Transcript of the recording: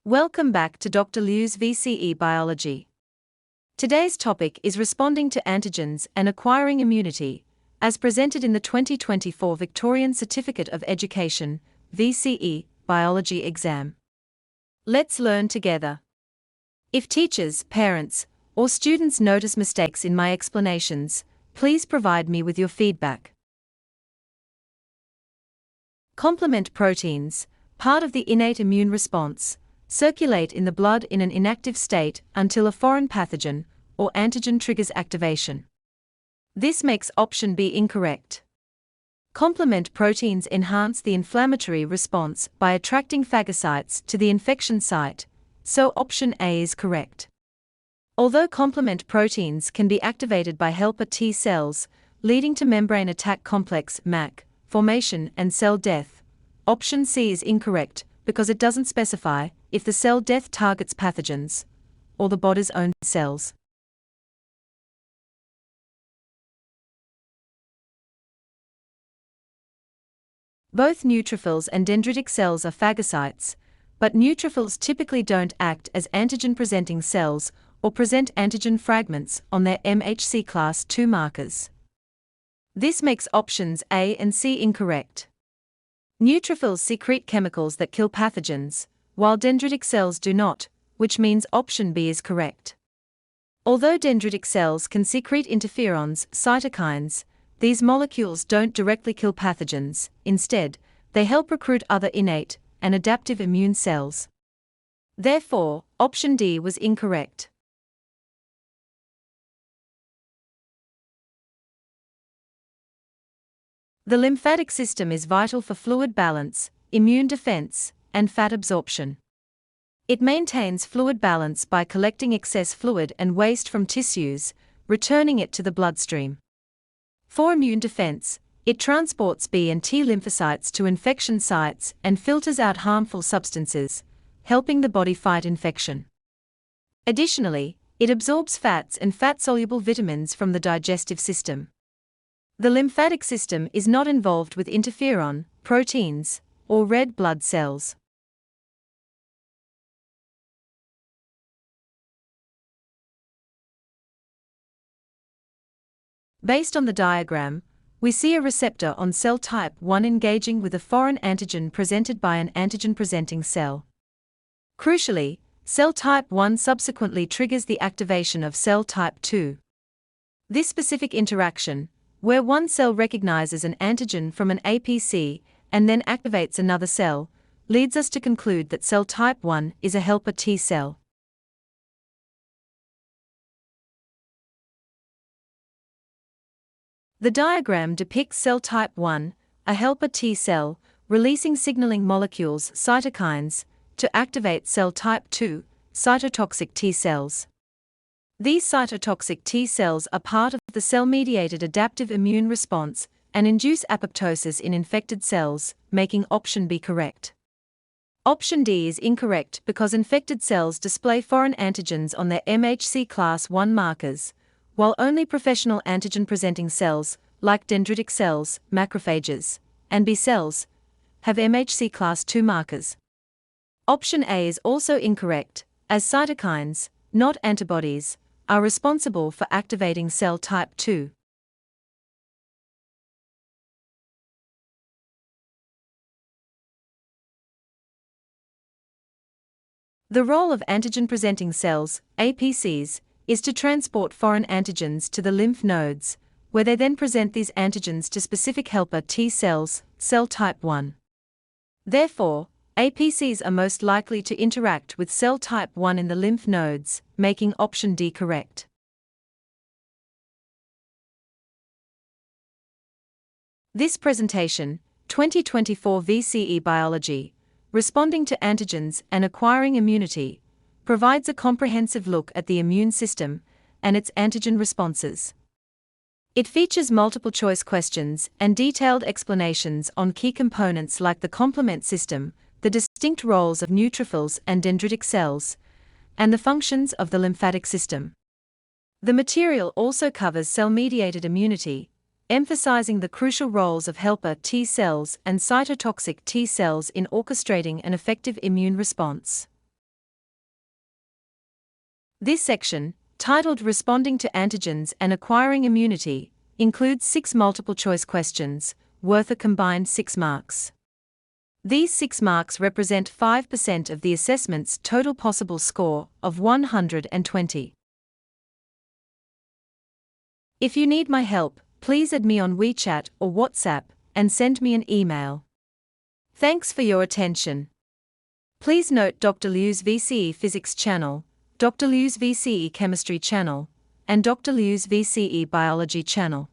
Welcome back to Dr. Liu's VCE Biology. Today's topic is responding to antigens and acquiring immunity, as presented in the 2024 Victorian Certificate of Education, VCE, Biology exam. Let's learn together. If teachers, parents, or students notice mistakes in my explanations, please provide me with your feedback. Complement proteins, part of the innate immune response, circulate in the blood in an inactive state until a foreign pathogen or antigen triggers activation. This makes option B incorrect. Complement proteins enhance the inflammatory response by attracting phagocytes to the infection site, so option A is correct. Although complement proteins can be activated by helper T cells, leading to membrane attack complex (MAC) formation and cell death, option C is incorrect because it doesn't specify if the cell death targets pathogens or the body's own cells. Both neutrophils and dendritic cells are phagocytes, but neutrophils typically don't act as antigen-presenting cells or present antigen fragments on their MHC class II markers. This makes options A and C incorrect. Neutrophils secrete chemicals that kill pathogens, while dendritic cells do not, which means option B is correct. Although dendritic cells can secrete interferons, cytokines, these molecules don't directly kill pathogens. Instead, they help recruit other innate and adaptive immune cells. Therefore, option D was incorrect. The lymphatic system is vital for fluid balance, immune defense, and fat absorption. It maintains fluid balance by collecting excess fluid and waste from tissues, returning it to the bloodstream. For immune defense, it transports B and T lymphocytes to infection sites and filters out harmful substances, helping the body fight infection. Additionally, it absorbs fats and fat-soluble vitamins from the digestive system. The lymphatic system is not involved with interferon, proteins, or red blood cells. Based on the diagram, we see a receptor on cell type 1 engaging with a foreign antigen presented by an antigen-presenting cell. Crucially, cell type 1 subsequently triggers the activation of cell type 2. This specific interaction, where one cell recognizes an antigen from an APC and then activates another cell, leads us to conclude that cell type 1 is a helper T cell. The diagram depicts cell type 1, a helper T cell, releasing signaling molecules, cytokines, to activate cell type 2, cytotoxic T cells. These cytotoxic T cells are part of the cell-mediated adaptive immune response and induce apoptosis in infected cells, making option B correct. Option D is incorrect because infected cells display foreign antigens on their MHC class I markers, while only professional antigen-presenting cells, like dendritic cells, macrophages, and B cells, have MHC class II markers. Option A is also incorrect, as cytokines, not antibodies, are responsible for activating cell type 2. The role of antigen-presenting cells, APCs, is to transport foreign antigens to the lymph nodes, where they then present these antigens to specific helper T cells, cell type 1. Therefore, APCs are most likely to interact with cell type 1 in the lymph nodes, making option D correct. This presentation, 2024 VCE Biology, Responding to Antigens and Acquiring Immunity, provides a comprehensive look at the immune system and its antigen responses. It features multiple-choice questions and detailed explanations on key components like the complement system, the distinct roles of neutrophils and dendritic cells, and the functions of the lymphatic system. The material also covers cell-mediated immunity, emphasizing the crucial roles of helper T cells and cytotoxic T cells in orchestrating an effective immune response. This section, titled Responding to Antigens and Acquiring Immunity, includes 6 multiple-choice questions, worth a combined 6 marks. These 6 marks represent 5% of the assessment's total possible score of 120. If you need my help, please add me on WeChat or WhatsApp and send me an email. Thanks for your attention. Please note Dr. Liu's VCE Physics channel, Dr. Liu's VCE Chemistry channel, and Dr. Liu's VCE Biology channel.